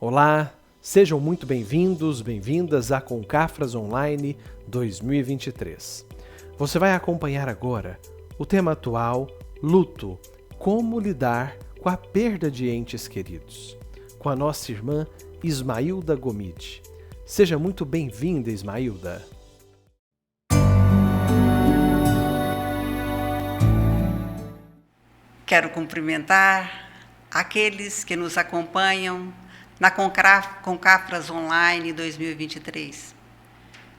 Olá, sejam muito bem-vindos, bem-vindas à Concafras Online 2023. Você vai acompanhar agora o tema atual, luto, como lidar com a perda de entes queridos, com a nossa irmã Ismailda Gomide. Seja muito bem-vinda, Ismailda. Quero cumprimentar aqueles que nos acompanham na Concafras Online 2023,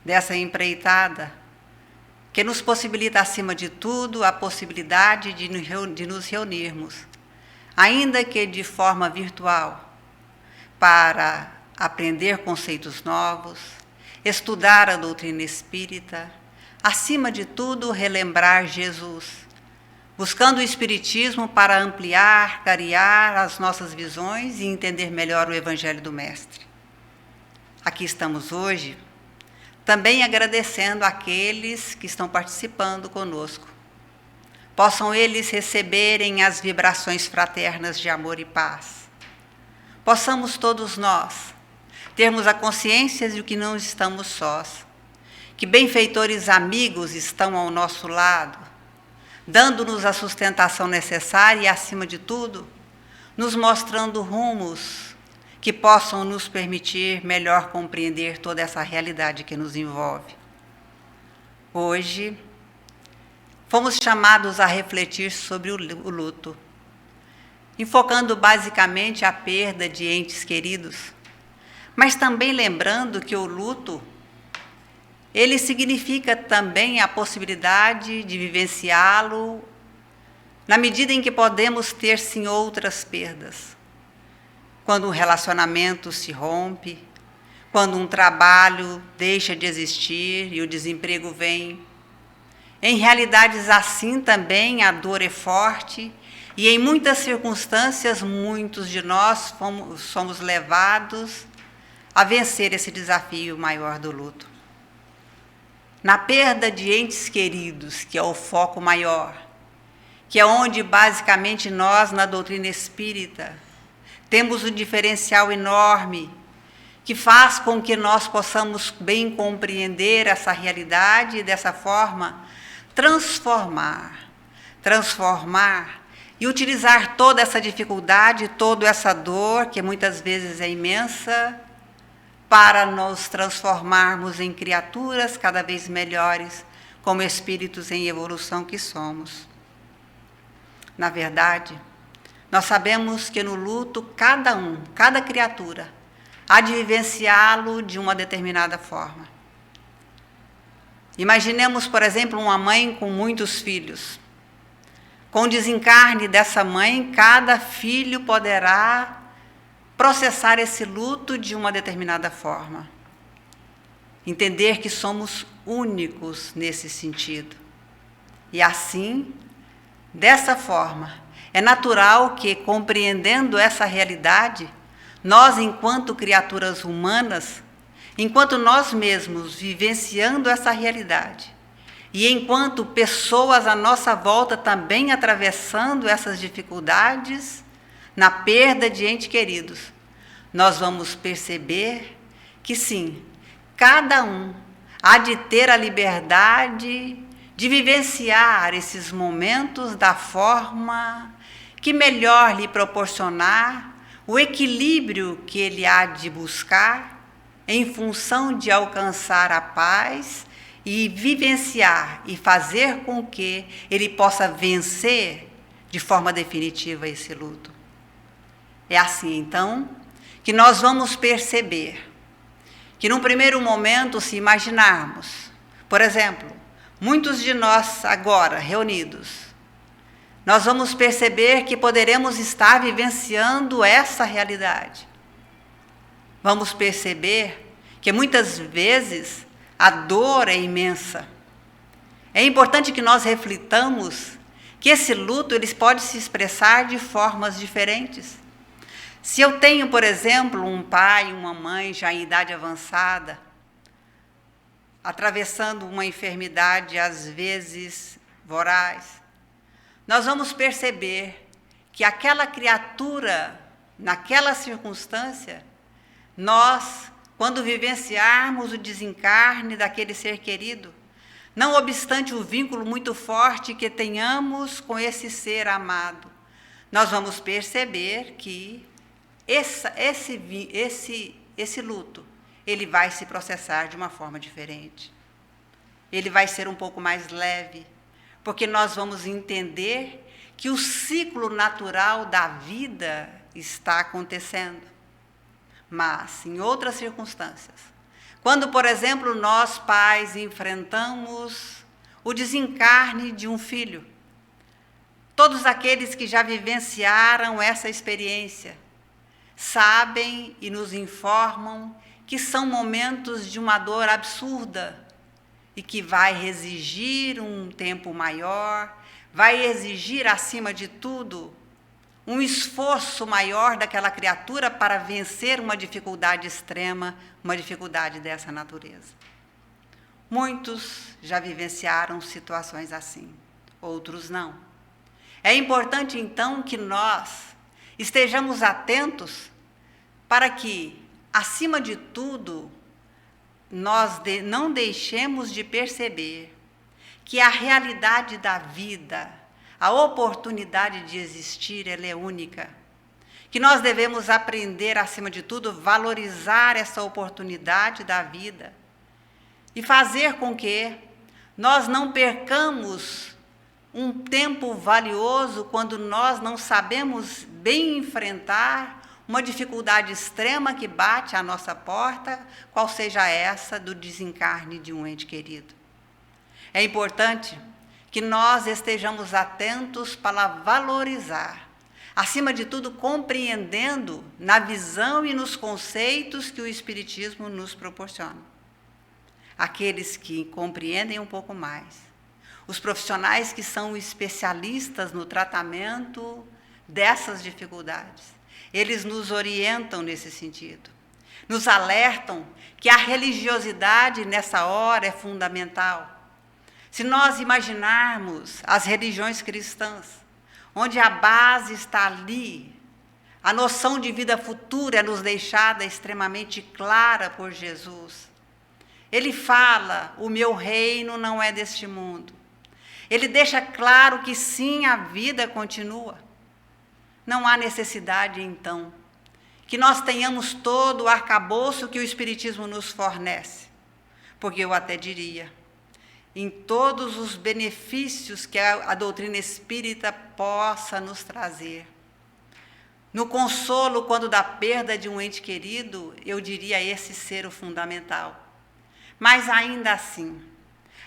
dessa empreitada que nos possibilita, acima de tudo, a possibilidade de nos reunirmos, ainda que de forma virtual, para aprender conceitos novos, estudar a doutrina espírita, acima de tudo, relembrar Jesus, buscando o Espiritismo para ampliar, clarear as nossas visões e entender melhor o Evangelho do Mestre. Aqui estamos hoje, também agradecendo àqueles que estão participando conosco. Possam eles receberem as vibrações fraternas de amor e paz. Possamos todos nós termos a consciência de que não estamos sós, que benfeitores amigos estão ao nosso lado, dando-nos a sustentação necessária e, acima de tudo, nos mostrando rumos que possam nos permitir melhor compreender toda essa realidade que nos envolve. Hoje, fomos chamados a refletir sobre o luto, enfocando basicamente a perda de entes queridos, mas também lembrando que o luto ele significa também a possibilidade de vivenciá-lo na medida em que podemos ter, sim, outras perdas. Quando um relacionamento se rompe, quando um trabalho deixa de existir e o desemprego vem. Em realidades assim também a dor é forte e em muitas circunstâncias muitos de nós somos levados a vencer esse desafio maior do luto. Na perda de entes queridos, que é o foco maior, que é onde basicamente nós, na doutrina espírita, temos um diferencial enorme, que faz com que nós possamos bem compreender essa realidade e, dessa forma, transformar e utilizar toda essa dificuldade, toda essa dor, que muitas vezes é imensa, para nos transformarmos em criaturas cada vez melhores, como espíritos em evolução que somos. Na verdade, nós sabemos que no luto, cada criatura, há de vivenciá-lo de uma determinada forma. Imaginemos, por exemplo, uma mãe com muitos filhos. Com o desencarne dessa mãe, cada filho poderá processar esse luto de uma determinada forma. Entender que somos únicos nesse sentido. E assim, dessa forma, é natural que, compreendendo essa realidade, nós, enquanto criaturas humanas, enquanto nós mesmos vivenciando essa realidade, e enquanto pessoas à nossa volta também atravessando essas dificuldades, na perda de entes queridos, nós vamos perceber que sim, cada um há de ter a liberdade de vivenciar esses momentos da forma que melhor lhe proporcionar o equilíbrio que ele há de buscar em função de alcançar a paz e vivenciar e fazer com que ele possa vencer de forma definitiva esse luto. É assim, então, que nós vamos perceber que, num primeiro momento, se imaginarmos, por exemplo, muitos de nós agora reunidos, nós vamos perceber que poderemos estar vivenciando essa realidade. Vamos perceber que muitas vezes a dor é imensa. É importante que nós reflitamos que esse luto ele pode se expressar de formas diferentes. Se eu tenho, por exemplo, um pai, uma mãe já em idade avançada, atravessando uma enfermidade às vezes voraz, nós vamos perceber que aquela criatura, naquela circunstância, Nós, quando vivenciarmos o desencarne daquele ser querido, não obstante o vínculo muito forte que tenhamos com esse ser amado, nós vamos perceber que esse luto, ele vai se processar de uma forma diferente. Ele vai ser um pouco mais leve, porque nós vamos entender que o ciclo natural da vida está acontecendo. Mas, em outras circunstâncias, quando, por exemplo, nós pais enfrentamos o desencarne de um filho, todos aqueles que já vivenciaram essa experiência sabem e nos informam que são momentos de uma dor absurda e que vai exigir um tempo maior, vai exigir, acima de tudo, um esforço maior daquela criatura para vencer uma dificuldade extrema, uma dificuldade dessa natureza. Muitos já vivenciaram situações assim, outros não. É importante, então, que nós estejamos atentos para que, acima de tudo, nós não deixemos de perceber que a realidade da vida, a oportunidade de existir, ela é única. Que nós devemos aprender, acima de tudo, valorizar essa oportunidade da vida e fazer com que nós não percamos um tempo valioso quando nós não sabemos bem enfrentar uma dificuldade extrema que bate à nossa porta, qual seja essa do desencarne de um ente querido. É importante que nós estejamos atentos para valorizar, acima de tudo, compreendendo na visão e nos conceitos que o Espiritismo nos proporciona. Aqueles que compreendem um pouco mais, os profissionais que são especialistas no tratamento dessas dificuldades, eles nos orientam nesse sentido, nos alertam que a religiosidade nessa hora é fundamental. Se nós imaginarmos as religiões cristãs, onde a base está ali, a noção de vida futura é nos deixada extremamente clara por Jesus. Ele fala, o meu reino não é deste mundo. Ele deixa claro que sim, a vida continua. Não há necessidade, então, que nós tenhamos todo o arcabouço que o Espiritismo nos fornece. Porque eu até diria, em todos os benefícios que a doutrina espírita possa nos trazer. No consolo, quando da perda de um ente querido, eu diria esse ser o fundamental. Mas ainda assim,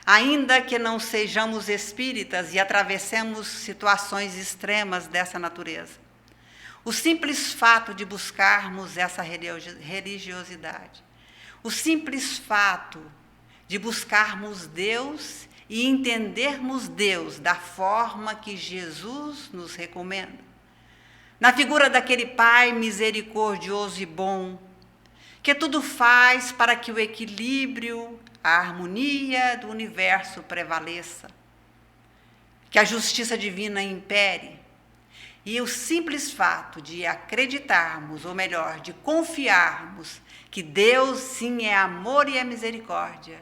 ainda que não sejamos espíritas e atravessemos situações extremas dessa natureza, o simples fato de buscarmos essa religiosidade, o simples fato de buscarmos Deus e entendermos Deus da forma que Jesus nos recomenda, na figura daquele Pai misericordioso e bom, que tudo faz para que o equilíbrio, a harmonia do universo prevaleça, que a justiça divina impere. E o simples fato de acreditarmos, ou melhor, de confiarmos que Deus sim é amor e é misericórdia,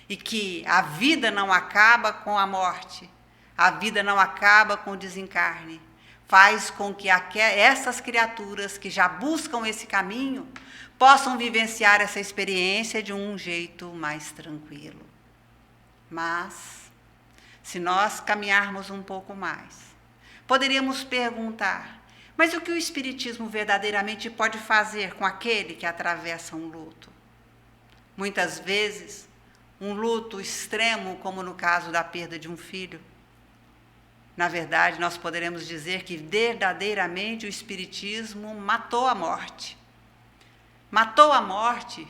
e que a vida não acaba com a morte, a vida não acaba com o desencarne, faz com que essas criaturas que já buscam esse caminho possam vivenciar essa experiência de um jeito mais tranquilo. Mas, se nós caminharmos um pouco mais, poderíamos perguntar, mas o que o Espiritismo verdadeiramente pode fazer com aquele que atravessa um luto? Muitas vezes, um luto extremo, como no caso da perda de um filho. Na verdade, nós poderemos dizer que verdadeiramente o Espiritismo matou a morte. Matou a morte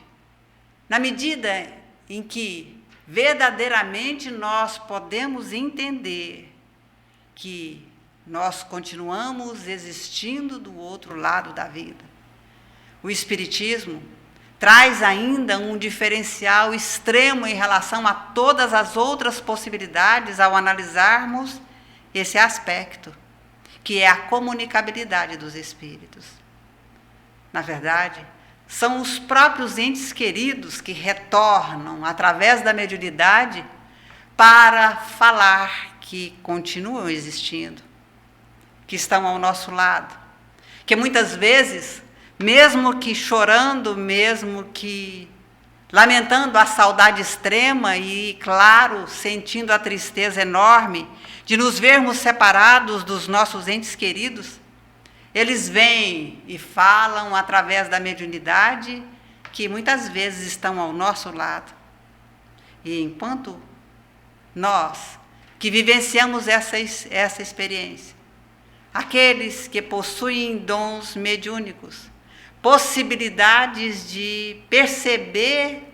na medida em que verdadeiramente nós podemos entender que nós continuamos existindo do outro lado da vida. O Espiritismo traz ainda um diferencial extremo em relação a todas as outras possibilidades ao analisarmos esse aspecto, que é a comunicabilidade dos espíritos. Na verdade, são os próprios entes queridos que retornam através da mediunidade para falar que continuam existindo, que estão ao nosso lado, que muitas vezes, mesmo que chorando, mesmo que lamentando a saudade extrema e, claro, sentindo a tristeza enorme de nos vermos separados dos nossos entes queridos, eles vêm e falam através da mediunidade que muitas vezes estão ao nosso lado. E enquanto nós que vivenciamos essa experiência, aqueles que possuem dons mediúnicos, possibilidades de perceber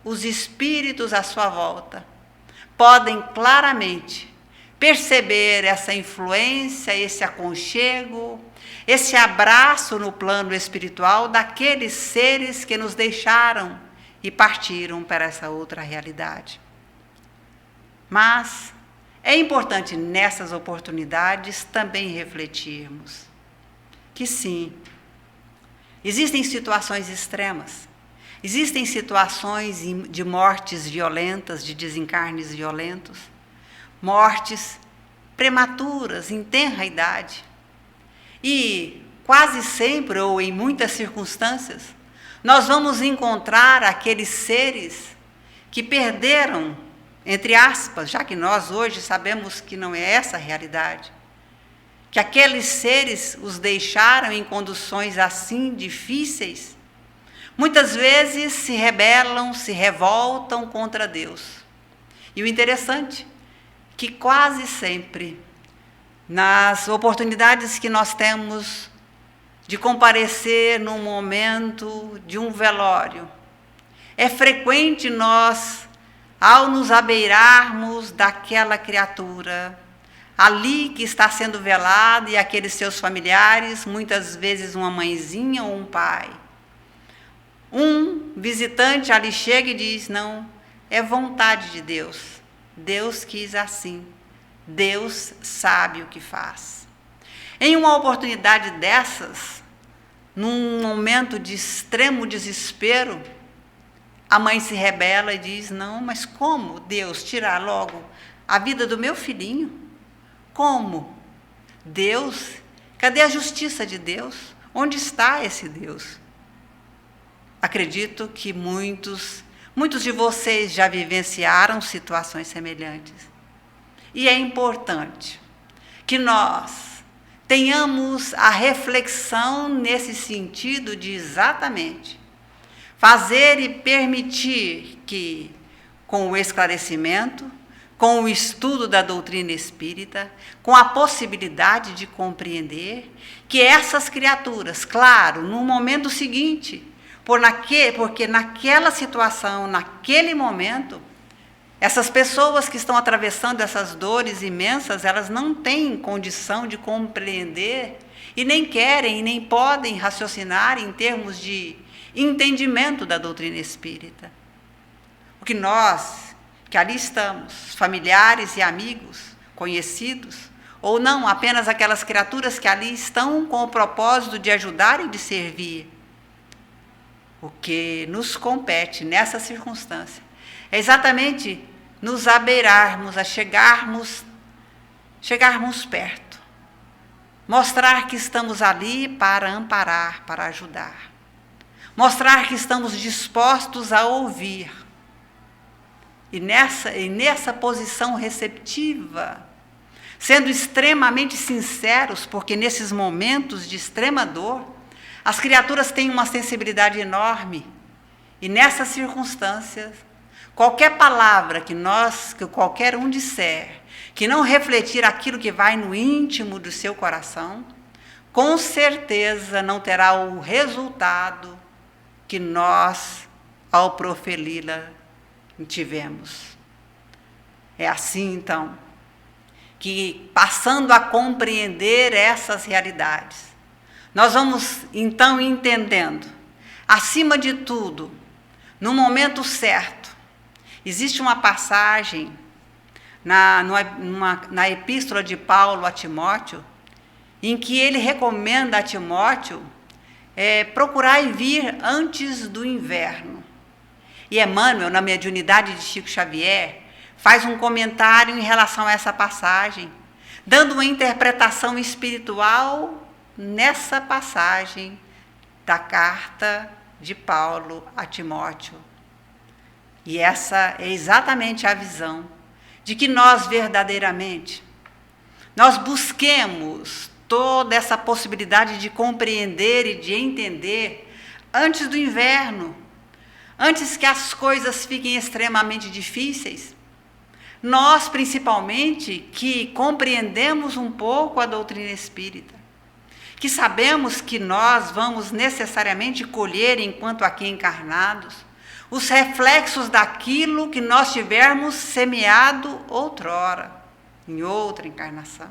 os espíritos à sua volta, podem claramente perceber essa influência, esse aconchego, esse abraço no plano espiritual daqueles seres que nos deixaram e partiram para essa outra realidade. Mas é importante nessas oportunidades também refletirmos que sim, existem situações extremas, existem situações de mortes violentas, de desencarnes violentos, mortes prematuras, em tenra idade. E quase sempre, ou em muitas circunstâncias, nós vamos encontrar aqueles seres que perderam, entre aspas, já que nós hoje sabemos que não é essa a realidade, que aqueles seres os deixaram em condições assim difíceis, muitas vezes se rebelam, se revoltam contra Deus. E o interessante é que quase sempre, nas oportunidades que nós temos de comparecer num momento de um velório, é frequente nós, ao nos abeirarmos daquela criatura, ali que está sendo velada e aqueles seus familiares, muitas vezes uma mãezinha ou um pai, um visitante ali chega e diz, não, é vontade de Deus, Deus quis assim, Deus sabe o que faz. Em uma oportunidade dessas, num momento de extremo desespero, a mãe se rebela e diz, não, mas como Deus tirar logo a vida do meu filhinho? Como? Deus? Cadê a justiça de Deus? Onde está esse Deus? Acredito que muitos de vocês já vivenciaram situações semelhantes. E é importante que nós tenhamos a reflexão nesse sentido de exatamente fazer e permitir que, com o esclarecimento, com o estudo da doutrina espírita, com a possibilidade de compreender que essas criaturas, claro, no momento seguinte, porque naquela situação, naquele momento, essas pessoas que estão atravessando essas dores imensas, elas não têm condição de compreender e nem querem e nem podem raciocinar em termos de entendimento da doutrina espírita. O que nós, que ali estamos, familiares e amigos, conhecidos, ou não, apenas aquelas criaturas que ali estão com o propósito de ajudar e de servir, o que nos compete nessa circunstância é exatamente nos abeirarmos, a chegarmos perto, mostrar que estamos ali para amparar, para ajudar, mostrar que estamos dispostos a ouvir. E nessa posição receptiva, sendo extremamente sinceros, porque nesses momentos de extrema dor, as criaturas têm uma sensibilidade enorme. E nessas circunstâncias, qualquer palavra que qualquer um disser, que não refletir aquilo que vai no íntimo do seu coração, com certeza não terá o resultado que nós, ao proferi-la, tivemos. É assim, então, que passando a compreender essas realidades, nós vamos, então, entendendo, acima de tudo, no momento certo, existe uma passagem na epístola de Paulo a Timóteo, em que ele recomenda a Timóteo procurai vir antes do inverno. E Emmanuel, na mediunidade de Chico Xavier, faz um comentário em relação a essa passagem, dando uma interpretação espiritual nessa passagem da carta de Paulo a Timóteo. E essa é exatamente a visão de que nós verdadeiramente, nós busquemos toda essa possibilidade de compreender e de entender antes do inverno, antes que as coisas fiquem extremamente difíceis. Nós, principalmente, que compreendemos um pouco a doutrina espírita, que sabemos que nós vamos necessariamente colher, enquanto aqui encarnados, os reflexos daquilo que nós tivermos semeado outrora, em outra encarnação.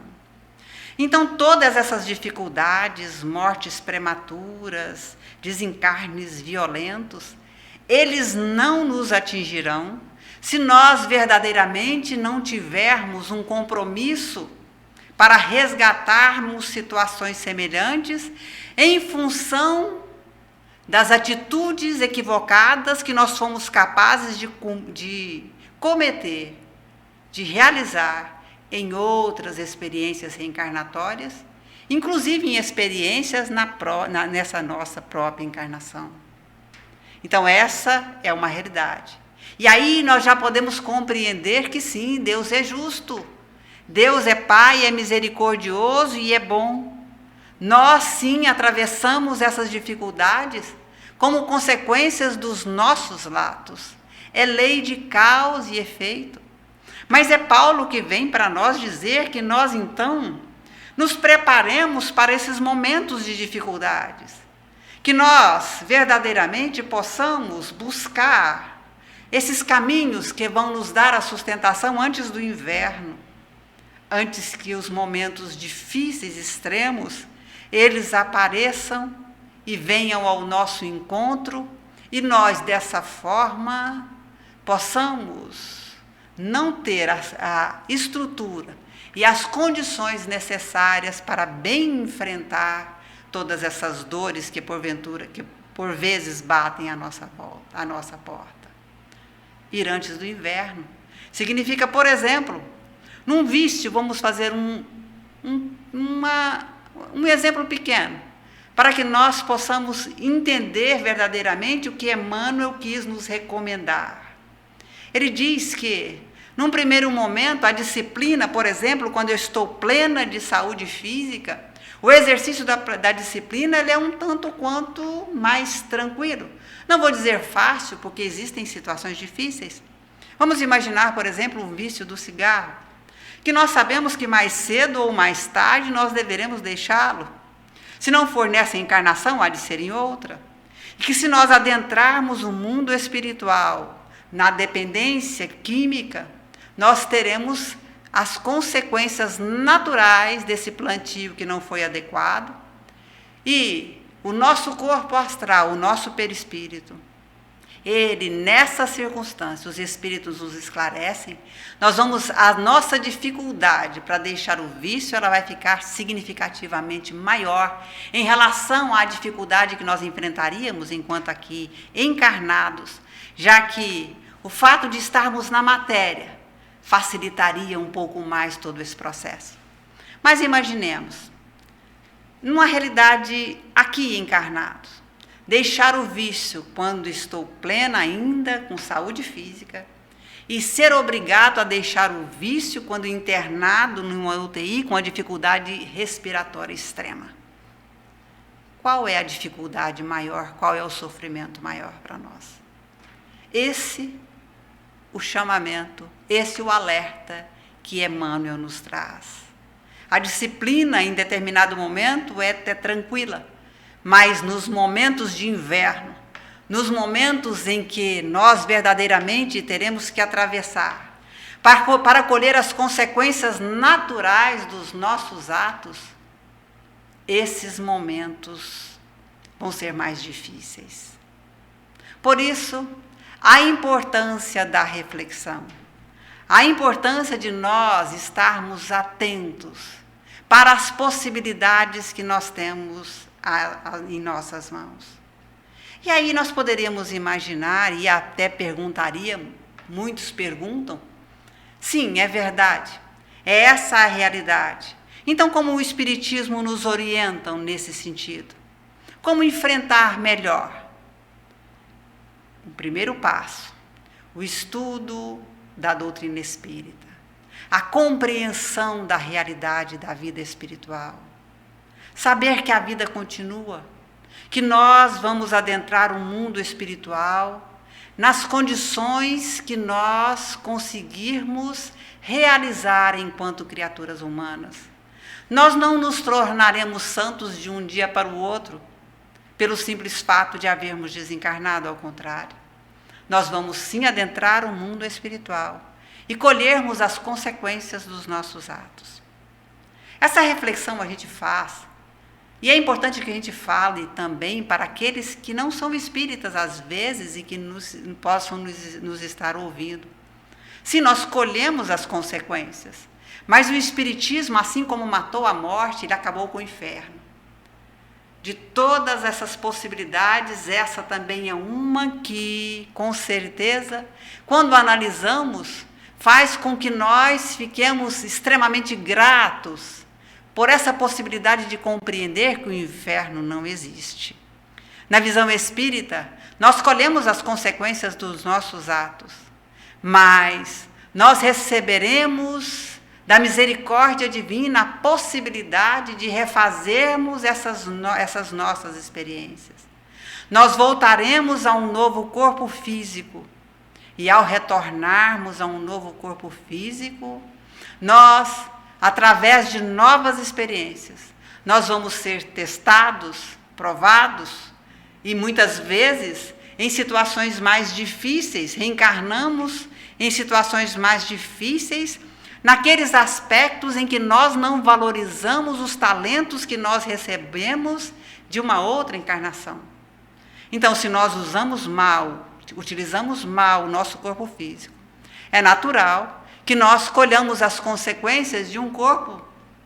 Então, todas essas dificuldades, mortes prematuras, desencarnes violentos, eles não nos atingirão se nós verdadeiramente não tivermos um compromisso para resgatarmos situações semelhantes em função das atitudes equivocadas que nós fomos capazes de cometer, de realizar em outras experiências reencarnatórias, inclusive em experiências nessa nossa própria encarnação. Então, essa é uma realidade. E aí nós já podemos compreender que sim, Deus é justo. Deus é Pai, é misericordioso e é bom. Nós, sim, atravessamos essas dificuldades como consequências dos nossos atos. É lei de causa e efeito. Mas é Paulo que vem para nós dizer que nós, então, nos preparemos para esses momentos de dificuldades. Que nós, verdadeiramente, possamos buscar esses caminhos que vão nos dar a sustentação antes do inverno, antes que os momentos difíceis, extremos, eles apareçam e venham ao nosso encontro e nós, dessa forma, possamos não ter a estrutura e as condições necessárias para bem enfrentar todas essas dores que, porventura, que por vezes batem à nossa porta. Ir antes do inverno significa, por exemplo, num vício, vamos fazer um exemplo pequeno, para que nós possamos entender verdadeiramente o que Emmanuel quis nos recomendar. Ele diz que, num primeiro momento, a disciplina, por exemplo, quando eu estou plena de saúde física, o exercício da disciplina ele é um tanto quanto mais tranquilo. Não vou dizer fácil, porque existem situações difíceis. Vamos imaginar, por exemplo, o vício do cigarro, que nós sabemos que mais cedo ou mais tarde nós deveremos deixá-lo. Se não for nessa encarnação, há de ser em outra. E que se nós adentrarmos o mundo espiritual na dependência química, nós teremos as consequências naturais desse plantio que não foi adequado. E o nosso corpo astral, o nosso perispírito, ele, nessa circunstância, os espíritos nos esclarecem, a nossa dificuldade para deixar o vício, ela vai ficar significativamente maior em relação à dificuldade que nós enfrentaríamos enquanto aqui encarnados, já que o fato de estarmos na matéria facilitaria um pouco mais todo esse processo. Mas imaginemos, numa realidade aqui encarnados, deixar o vício quando estou plena ainda, com saúde física, e ser obrigado a deixar o vício quando internado numa UTI com a dificuldade respiratória extrema. Qual é a dificuldade maior? Qual é o sofrimento maior para nós? Esse o chamamento, esse o alerta que Emmanuel nos traz. A disciplina, em determinado momento, é até tranquila, mas nos momentos de inverno, nos momentos em que nós verdadeiramente teremos que atravessar, para colher as consequências naturais dos nossos atos, esses momentos vão ser mais difíceis. Por isso, a importância da reflexão, a importância de nós estarmos atentos para as possibilidades que nós temos em nossas mãos. E aí nós poderíamos imaginar, e até perguntaríamos, muitos perguntam, sim, é verdade, é essa a realidade. Então, como o Espiritismo nos orienta nesse sentido? Como enfrentar melhor? O primeiro passo, o estudo da doutrina espírita, a compreensão da realidade da vida espiritual, saber que a vida continua, que nós vamos adentrar o mundo espiritual nas condições que nós conseguirmos realizar enquanto criaturas humanas. Nós não nos tornaremos santos de um dia para o outro, pelo simples fato de havermos desencarnado, ao contrário. Nós vamos sim adentrar o mundo espiritual e colhermos as consequências dos nossos atos. Essa reflexão a gente faz, e é importante que a gente fale também para aqueles que não são espíritas às vezes e que possam nos estar ouvindo. Se nós colhemos as consequências, mas o Espiritismo, assim como matou a morte, ele acabou com o inferno. De todas essas possibilidades, essa também é uma que, com certeza, quando analisamos, faz com que nós fiquemos extremamente gratos por essa possibilidade de compreender que o inferno não existe. Na visão espírita, nós colhemos as consequências dos nossos atos, mas nós receberemos da misericórdia divina a possibilidade de refazermos essas nossas experiências. Nós voltaremos a um novo corpo físico, e ao retornarmos a um novo corpo físico, nós, através de novas experiências, nós vamos ser testados, provados, e muitas vezes, em situações mais difíceis, reencarnamos em situações mais difíceis, naqueles aspectos em que nós não valorizamos os talentos que nós recebemos de uma outra encarnação. Então, se nós utilizamos mal o nosso corpo físico, é natural que nós colhamos as consequências de um corpo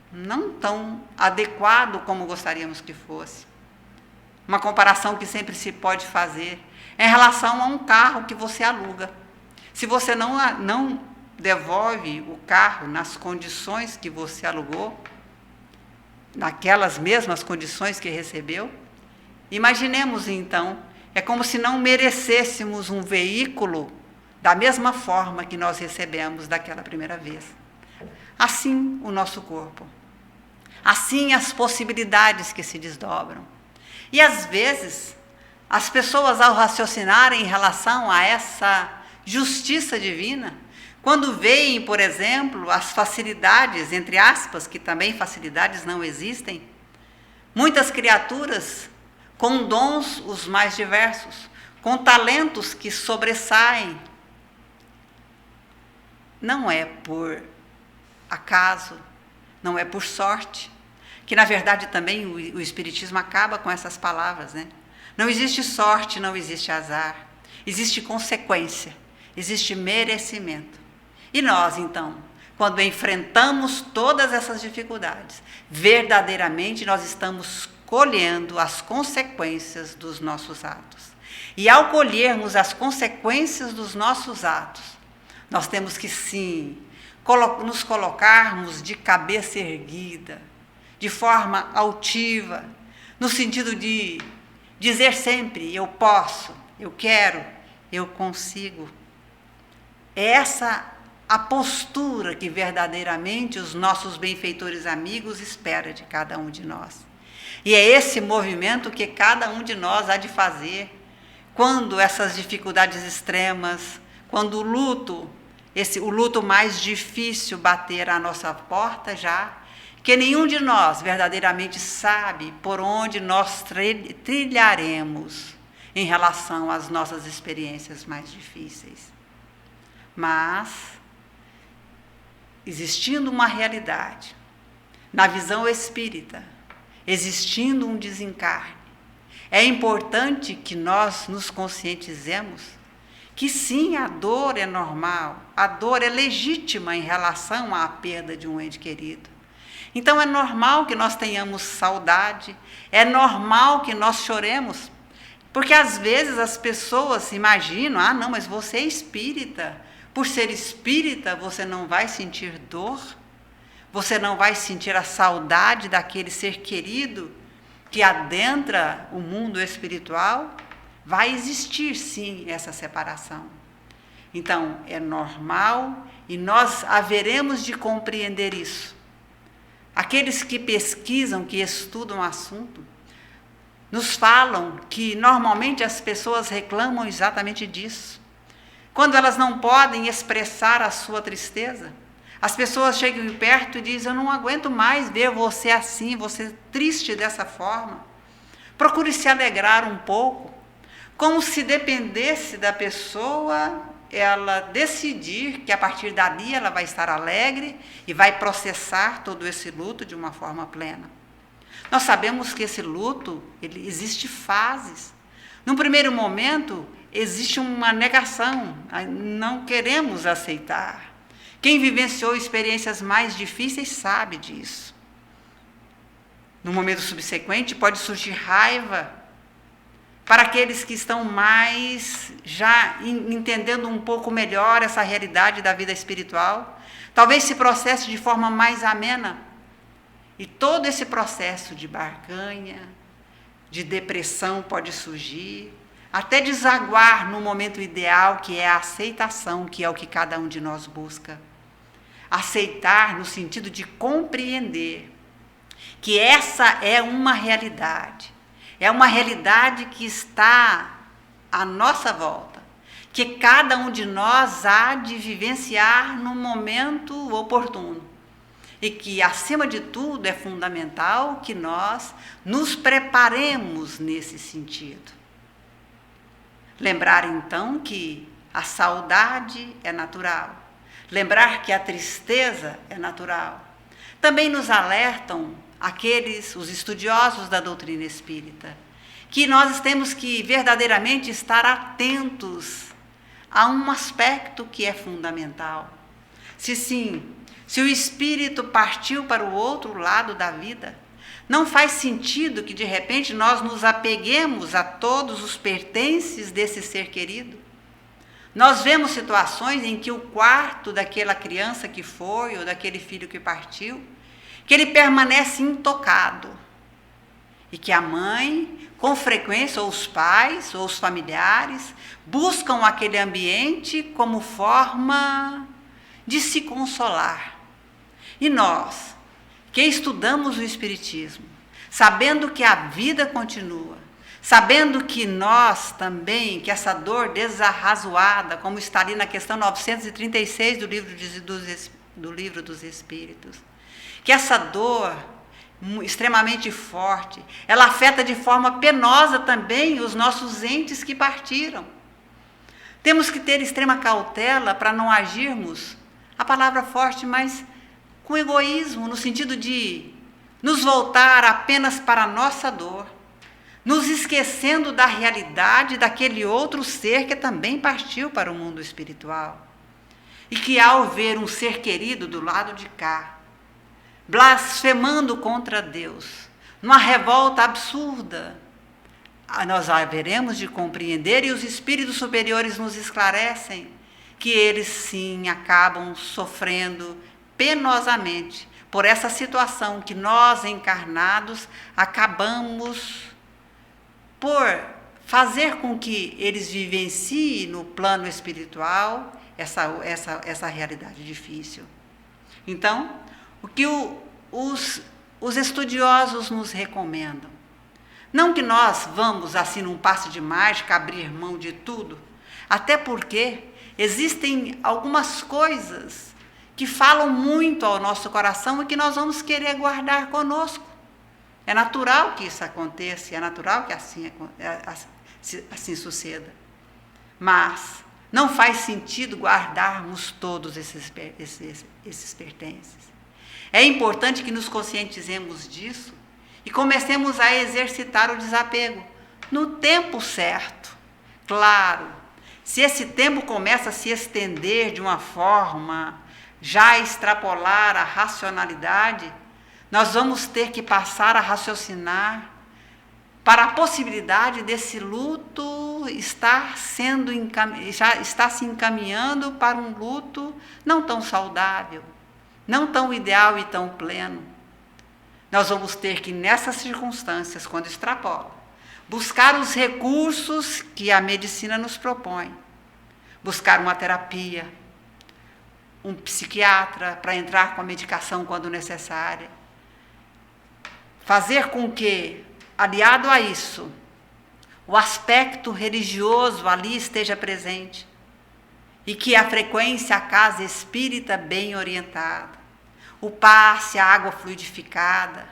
não tão adequado como gostaríamos que fosse. Uma comparação que sempre se pode fazer em relação a um carro que você aluga. Se você não devolve o carro nas condições que você alugou, naquelas mesmas condições que recebeu, imaginemos então, é como se não merecêssemos um veículo da mesma forma que nós recebemos daquela primeira vez. Assim o nosso corpo, assim as possibilidades que se desdobram. E às vezes, as pessoas ao raciocinarem em relação a essa justiça divina, quando veem, por exemplo, as facilidades, entre aspas, que também facilidades não existem, muitas criaturas com dons os mais diversos, com talentos que sobressaem, não é por acaso, não é por sorte, que na verdade também o Espiritismo acaba com essas palavras, né? Não existe sorte, não existe azar, existe consequência, existe merecimento. E nós, então, quando enfrentamos todas essas dificuldades, verdadeiramente nós estamos colhendo as consequências dos nossos atos. E ao colhermos as consequências dos nossos atos, nós temos que, sim, nos colocarmos de cabeça erguida, de forma altiva, no sentido de dizer sempre, eu posso, eu quero, eu consigo. É essa a postura que verdadeiramente os nossos benfeitores amigos esperam de cada um de nós. E é esse movimento que cada um de nós há de fazer quando essas dificuldades extremas, quando o luto mais difícil bater à nossa porta já, que nenhum de nós verdadeiramente sabe por onde nós trilharemos em relação às nossas experiências mais difíceis. Mas, existindo uma realidade, na visão espírita, existindo um desencarne, é importante que nós nos conscientizemos que sim, a dor é normal, a dor é legítima em relação à perda de um ente querido. Então é normal que nós tenhamos saudade, é normal que nós choremos, porque às vezes as pessoas imaginam, ah não, mas você é espírita, por ser espírita você não vai sentir dor, você não vai sentir a saudade daquele ser querido que adentra o mundo espiritual. Vai existir sim essa separação. Então é normal e nós haveremos de compreender isso. Aqueles que pesquisam, que estudam o assunto, nos falam que normalmente as pessoas reclamam exatamente disso. Quando elas não podem expressar a sua tristeza, as pessoas chegam perto e dizem, eu não aguento mais ver você assim, você triste dessa forma. Procure se alegrar um pouco, como se dependesse da pessoa ela decidir que a partir dali ela vai estar alegre e vai processar todo esse luto de uma forma plena. Nós sabemos que esse luto, ele existe fases. Num primeiro momento, existe uma negação, não queremos aceitar. Quem vivenciou experiências mais difíceis sabe disso. No momento subsequente, pode surgir raiva para aqueles que estão mais já entendendo um pouco melhor essa realidade da vida espiritual. Talvez se processe de forma mais amena. E todo esse processo de barganha, de depressão pode surgir, até desaguar no momento ideal, que é a aceitação, que é o que cada um de nós busca. Aceitar no sentido de compreender que essa é uma realidade que está à nossa volta, que cada um de nós há de vivenciar no momento oportuno. E que, acima de tudo, é fundamental que nós nos preparemos nesse sentido. Lembrar, então, que a saudade é natural. Lembrar que a tristeza é natural. Também nos alertam os estudiosos da doutrina espírita, que nós temos que verdadeiramente estar atentos a um aspecto que é fundamental. Se o espírito partiu para o outro lado da vida, não faz sentido que de repente nós nos apeguemos a todos os pertences desse ser querido. Nós vemos situações em que o quarto daquela criança que foi, ou daquele filho que partiu, que ele permanece intocado. E que a mãe, com frequência, ou os pais, ou os familiares, buscam aquele ambiente como forma de se consolar. E nós, que estudamos o Espiritismo, sabendo que a vida continua, sabendo que nós também, que essa dor desarrazoada, como está ali na questão 936 do Livro dos Espíritos, que essa dor extremamente forte, ela afeta de forma penosa também os nossos entes que partiram. Temos que ter extrema cautela para não agirmos, a palavra forte, mas com egoísmo, no sentido de nos voltar apenas para a nossa dor, nos esquecendo da realidade daquele outro ser que também partiu para o mundo espiritual. E que ao ver um ser querido do lado de cá, blasfemando contra Deus, numa revolta absurda, nós haveremos de compreender, e os espíritos superiores nos esclarecem, que eles sim acabam sofrendo penosamente por essa situação que nós encarnados acabamos por fazer com que eles vivenciem no plano espiritual essa realidade difícil. Então, o que os estudiosos nos recomendam? Não que nós vamos, assim, num passe de mágica, abrir mão de tudo, até porque existem algumas coisas que falam muito ao nosso coração e que nós vamos querer guardar conosco. É natural que isso aconteça, é natural que assim suceda. Mas não faz sentido guardarmos todos esses pertences. É importante que nos conscientizemos disso e comecemos a exercitar o desapego no tempo certo. Claro, se esse tempo começa a se estender de uma forma já extrapolar a racionalidade, nós vamos ter que passar a raciocinar para a possibilidade desse luto já está se encaminhando para um luto não tão saudável, não tão ideal e tão pleno. Nós vamos ter que, nessas circunstâncias, quando extrapola, buscar os recursos que a medicina nos propõe. Buscar uma terapia, um psiquiatra para entrar com a medicação quando necessária. Fazer com que, aliado a isso, o aspecto religioso ali esteja presente e que a frequência à casa espírita bem orientada, o passe, a água fluidificada,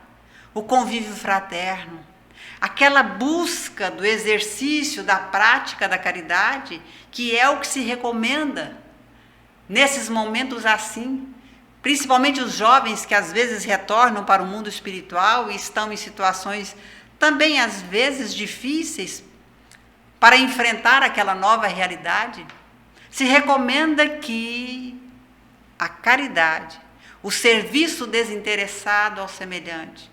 o convívio fraterno, aquela busca do exercício, da prática da caridade, que é o que se recomenda nesses momentos assim, principalmente os jovens que às vezes retornam para o mundo espiritual e estão em situações também às vezes difíceis para enfrentar aquela nova realidade. Se recomenda que a caridade, o serviço desinteressado ao semelhante,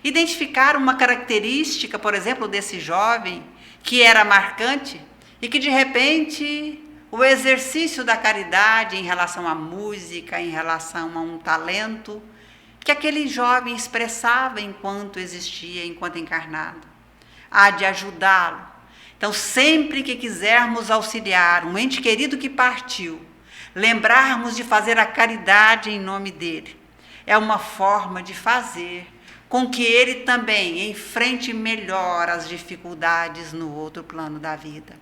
identificar uma característica, por exemplo, desse jovem que era marcante e que de repente o exercício da caridade em relação à música, em relação a um talento que aquele jovem expressava enquanto existia, enquanto encarnado, há de ajudá-lo. Então, sempre que quisermos auxiliar um ente querido que partiu, lembrarmos de fazer a caridade em nome dele. É uma forma de fazer com que ele também enfrente melhor as dificuldades no outro plano da vida.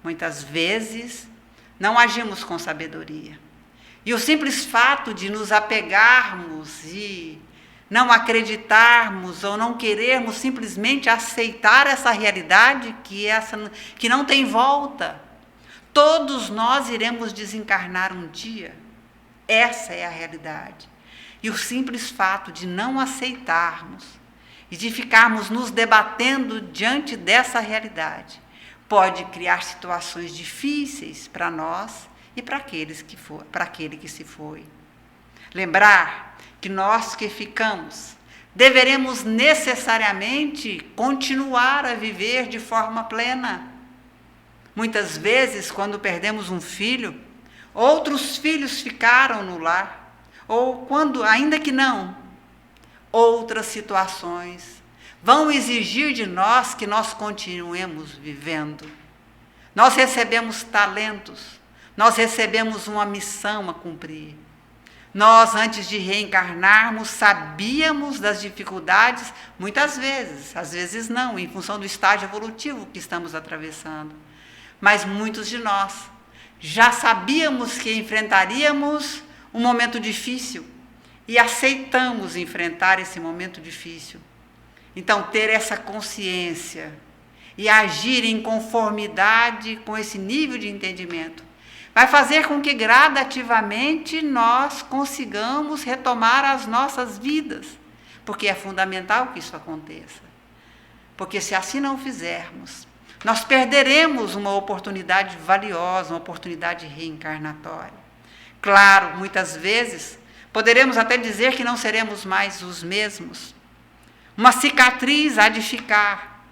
Muitas vezes não agimos com sabedoria. E o simples fato de nos apegarmos e não acreditarmos ou não querermos simplesmente aceitar essa realidade que não tem volta. Todos nós iremos desencarnar um dia. Essa é a realidade. E o simples fato de não aceitarmos e de ficarmos nos debatendo diante dessa realidade pode criar situações difíceis para nós e para aquele que se foi. Lembrar que nós que ficamos deveremos necessariamente continuar a viver de forma plena. Muitas vezes, quando perdemos um filho, outros filhos ficaram no lar, ou quando, ainda que não, outras situações vão exigir de nós que nós continuemos vivendo. Nós recebemos talentos, nós recebemos uma missão a cumprir. Nós, antes de reencarnarmos, sabíamos das dificuldades, muitas vezes, às vezes não, em função do estágio evolutivo que estamos atravessando. Mas muitos de nós já sabíamos que enfrentaríamos um momento difícil e aceitamos enfrentar esse momento difícil. Então, ter essa consciência e agir em conformidade com esse nível de entendimento vai fazer com que gradativamente nós consigamos retomar as nossas vidas, porque é fundamental que isso aconteça. Porque se assim não fizermos, nós perderemos uma oportunidade valiosa, uma oportunidade reencarnatória. Claro, muitas vezes, poderemos até dizer que não seremos mais os mesmos. Uma cicatriz há de ficar.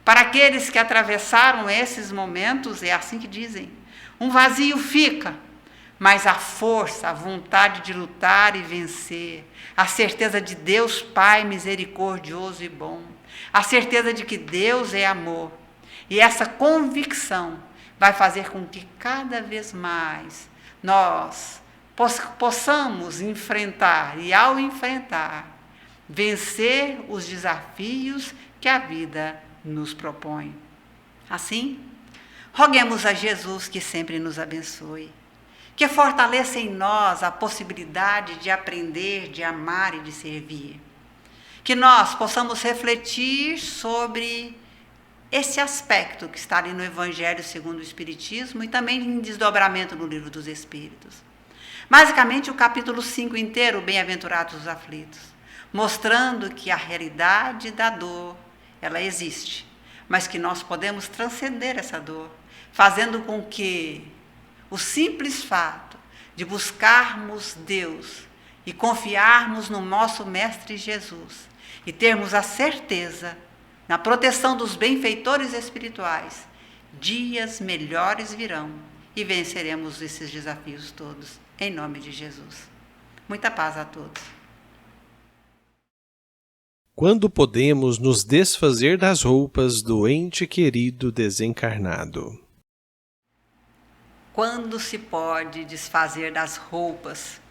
Para aqueles que atravessaram esses momentos, é assim que dizem, um vazio fica, mas a força, a vontade de lutar e vencer, a certeza de Deus Pai misericordioso e bom, a certeza de que Deus é amor, e essa convicção vai fazer com que cada vez mais nós possamos enfrentar e, ao enfrentar, vencer os desafios que a vida nos propõe. Assim, roguemos a Jesus que sempre nos abençoe, que fortaleça em nós a possibilidade de aprender, de amar e de servir. Que nós possamos refletir sobre esse aspecto que está ali no Evangelho segundo o Espiritismo e também em desdobramento no Livro dos Espíritos. Basicamente, o capítulo 5 inteiro, Bem-aventurados os aflitos, mostrando que a realidade da dor, ela existe, mas que nós podemos transcender essa dor, fazendo com que o simples fato de buscarmos Deus e confiarmos no nosso Mestre Jesus e termos a certeza, na proteção dos benfeitores espirituais, dias melhores virão e venceremos esses desafios todos, em nome de Jesus. Muita paz a todos. Quando podemos nos desfazer das roupas do ente querido desencarnado? Quando se pode desfazer das roupas?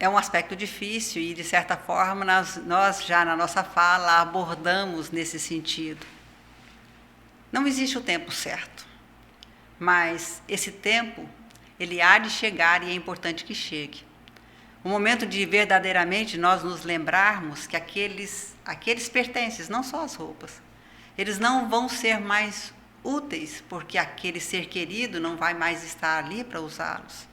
É um aspecto difícil e, de certa forma, nós já na nossa fala abordamos nesse sentido. Não existe o tempo certo, mas esse tempo, ele há de chegar e é importante que chegue. O momento de verdadeiramente nós nos lembrarmos que aqueles pertences, não só as roupas, eles não vão ser mais úteis, porque aquele ser querido não vai mais estar ali para usá-los.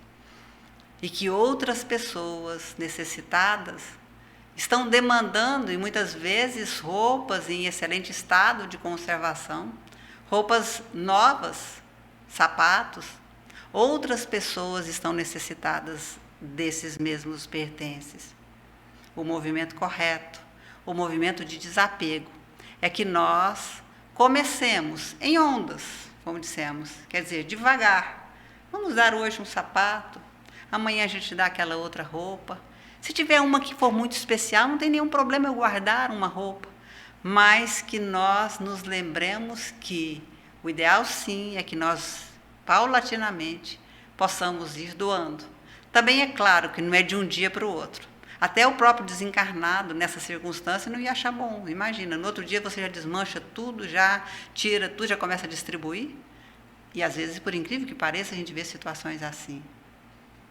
E que outras pessoas necessitadas estão demandando, e muitas vezes, roupas em excelente estado de conservação, roupas novas, sapatos. Outras pessoas estão necessitadas desses mesmos pertences. O movimento correto, o movimento de desapego, é que nós comecemos em ondas, como dissemos, quer dizer, devagar. Vamos dar hoje um sapato, amanhã a gente dá aquela outra roupa. Se tiver uma que for muito especial, não tem nenhum problema eu guardar uma roupa, mas que nós nos lembremos que o ideal sim é que nós, paulatinamente, possamos ir doando. Também é claro que não é de um dia para o outro. Até o próprio desencarnado, nessa circunstância, não ia achar bom. Imagina, no outro dia você já desmancha tudo, já tira tudo, já começa a distribuir. E às vezes, por incrível que pareça, a gente vê situações assim.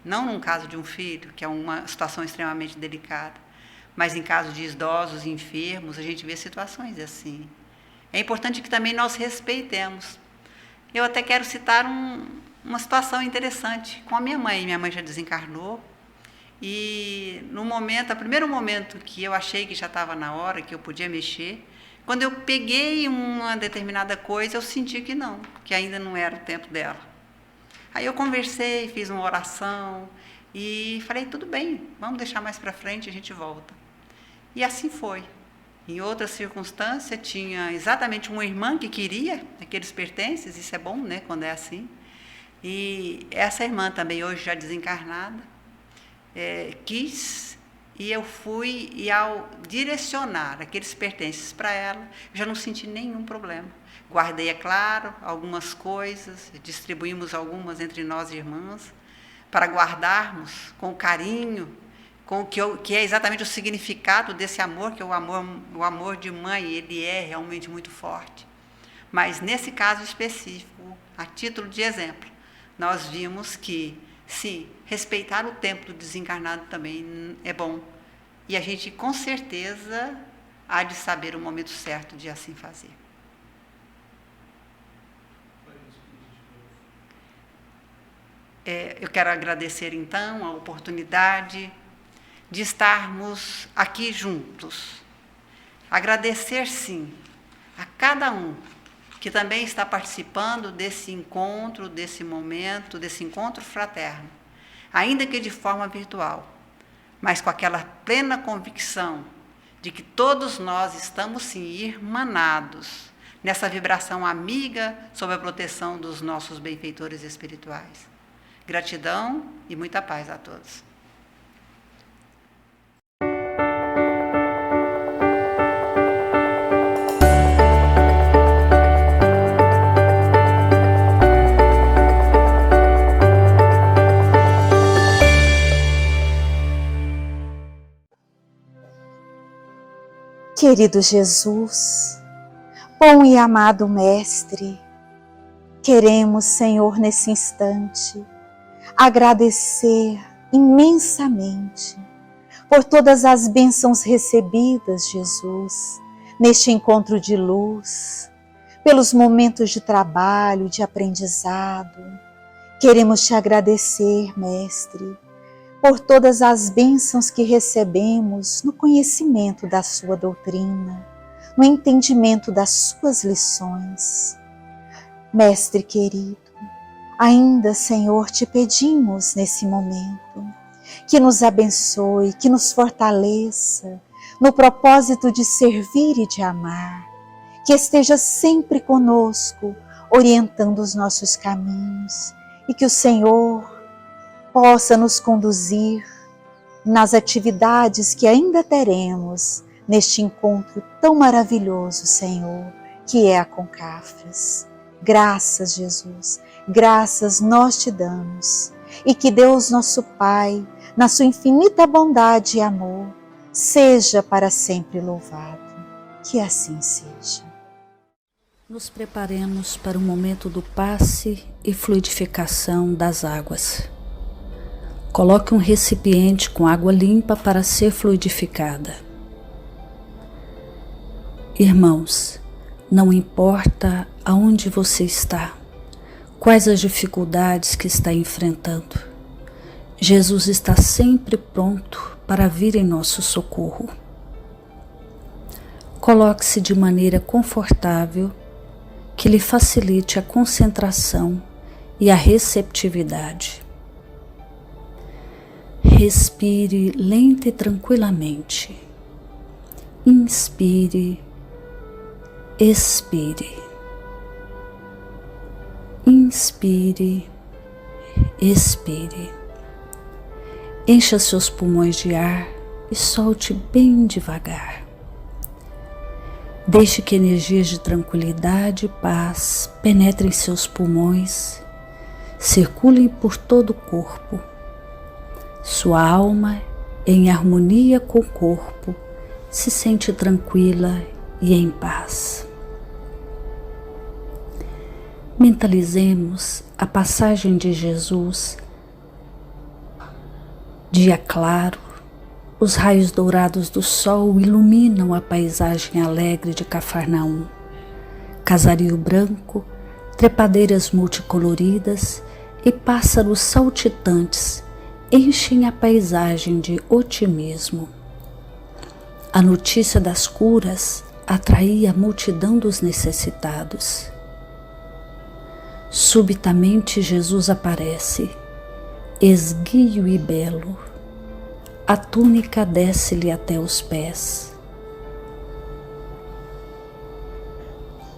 Não num caso de um filho, que é uma situação extremamente delicada, mas em caso de idosos, enfermos, a gente vê situações assim. É importante que também nós respeitemos. Eu até quero citar uma situação interessante com a minha mãe. Minha mãe já desencarnou. E no primeiro momento que eu achei que já estava na hora, que eu podia mexer, quando eu peguei uma determinada coisa, eu senti que não, que ainda não era o tempo dela. Aí eu conversei, fiz uma oração e falei, tudo bem, vamos deixar mais para frente, a gente volta. E assim foi. Em outra circunstância, tinha exatamente uma irmã que queria aqueles pertences, isso é bom, né, quando é assim. E essa irmã também, hoje já desencarnada, quis, e eu fui, e ao direcionar aqueles pertences para ela, eu já não senti nenhum problema. Guardei, é claro, algumas coisas, distribuímos algumas entre nós irmãs, para guardarmos com carinho, com o que é exatamente o significado desse amor, que é o amor de mãe, ele é realmente muito forte. Mas nesse caso específico, a título de exemplo, nós vimos que, sim, respeitar o tempo do desencarnado também é bom. E a gente, com certeza, há de saber o momento certo de assim fazer. Eu quero agradecer, então, a oportunidade de estarmos aqui juntos. Agradecer, sim, a cada um que também está participando desse encontro, desse momento, desse encontro fraterno, ainda que de forma virtual, mas com aquela plena convicção de que todos nós estamos, sim, irmanados nessa vibração amiga sob a proteção dos nossos benfeitores espirituais. Gratidão e muita paz a todos. Querido Jesus, bom e amado Mestre, queremos, Senhor, nesse instante, agradecer imensamente por todas as bênçãos recebidas, Jesus, neste encontro de luz, pelos momentos de trabalho, de aprendizado. Queremos te agradecer, Mestre, por todas as bênçãos que recebemos no conhecimento da sua doutrina, no entendimento das suas lições. Mestre querido, ainda, Senhor, te pedimos nesse momento que nos abençoe, que nos fortaleça no propósito de servir e de amar, que esteja sempre conosco, orientando os nossos caminhos e que o Senhor possa nos conduzir nas atividades que ainda teremos neste encontro tão maravilhoso, Senhor, que é a Concafras. Graças, Jesus, graças nós te damos. E que Deus nosso Pai, na sua infinita bondade e amor, seja para sempre louvado. Que assim seja. Nos preparemos para o momento do passe e fluidificação das águas. Coloque um recipiente com água limpa para ser fluidificada. Irmãos, não importa aonde você está, quais as dificuldades que está enfrentando, Jesus está sempre pronto para vir em nosso socorro. Coloque-se de maneira confortável, que lhe facilite a concentração e a receptividade. Respire lenta e tranquilamente. Inspire, expire. Inspire, expire. Encha seus pulmões de ar e solte bem devagar. Deixe que energias de tranquilidade e paz penetrem seus pulmões, circulem por todo o corpo. Sua alma, em harmonia com o corpo, se sente tranquila e em paz. Mentalizemos a passagem de Jesus, dia claro. Os raios dourados do sol iluminam a paisagem alegre de Cafarnaum. Casario branco, trepadeiras multicoloridas e pássaros saltitantes enchem a paisagem de otimismo. A notícia das curas atraía a multidão dos necessitados. Subitamente Jesus aparece, esguio e belo. A túnica desce-lhe até os pés.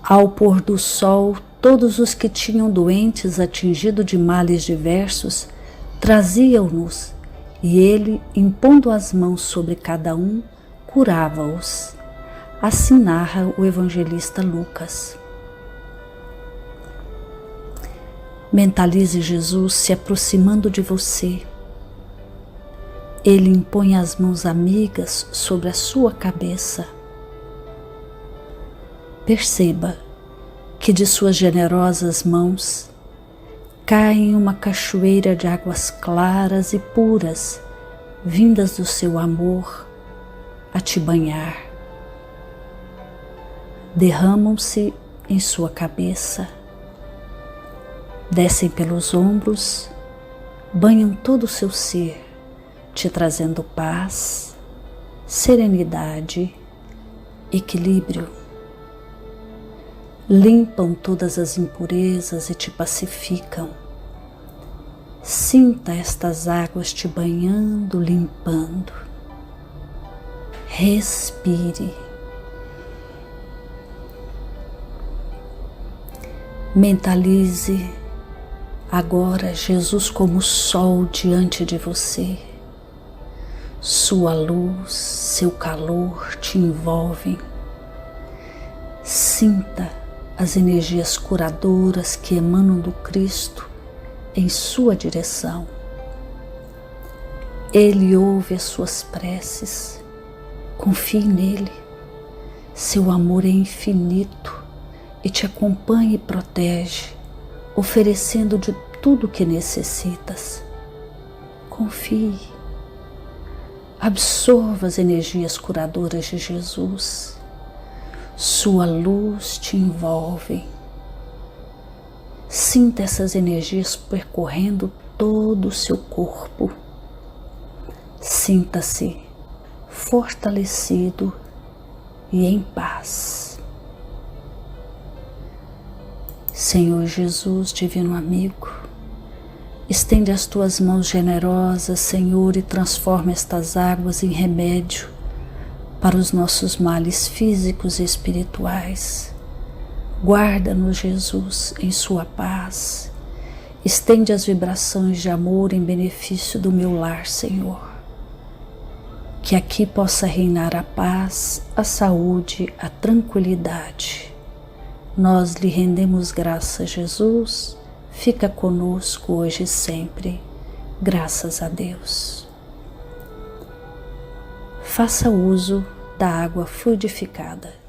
Ao pôr do sol, todos os que tinham doentes atingidos de males diversos traziam-nos, e ele, impondo as mãos sobre cada um, curava-os. Assim narra o evangelista Lucas. Mentalize Jesus se aproximando de você. Ele impõe as mãos amigas sobre a sua cabeça. Perceba que de suas generosas mãos cai uma cachoeira de águas claras e puras, vindas do seu amor a te banhar. Derramam-se em sua cabeça, descem pelos ombros, banham todo o seu ser, te trazendo paz, serenidade, equilíbrio. Limpam todas as impurezas e te pacificam. Sinta estas águas te banhando, limpando. Respire. Mentalize agora Jesus como sol diante de você. Sua luz, seu calor te envolvem. Sinta as energias curadoras que emanam do Cristo em sua direção. Ele ouve as suas preces. Confie nele. Seu amor é infinito e te acompanha e protege, oferecendo de tudo o que necessitas. Confie. Absorva as energias curadoras de Jesus. Sua luz te envolve. Sinta essas energias percorrendo todo o seu corpo. Sinta-se fortalecido e em paz. Senhor Jesus, divino amigo, Estende as tuas mãos generosas, Senhor, e transforma estas águas em remédio para os nossos males físicos e espirituais. Guarda-nos, Jesus, em sua paz. Estende as vibrações de amor em benefício do meu lar, Senhor. Que aqui possa reinar a paz, a saúde, a tranquilidade. Nós lhe rendemos graças, Jesus. Fica conosco hoje e sempre. Graças a Deus. Faça uso da água fluidificada.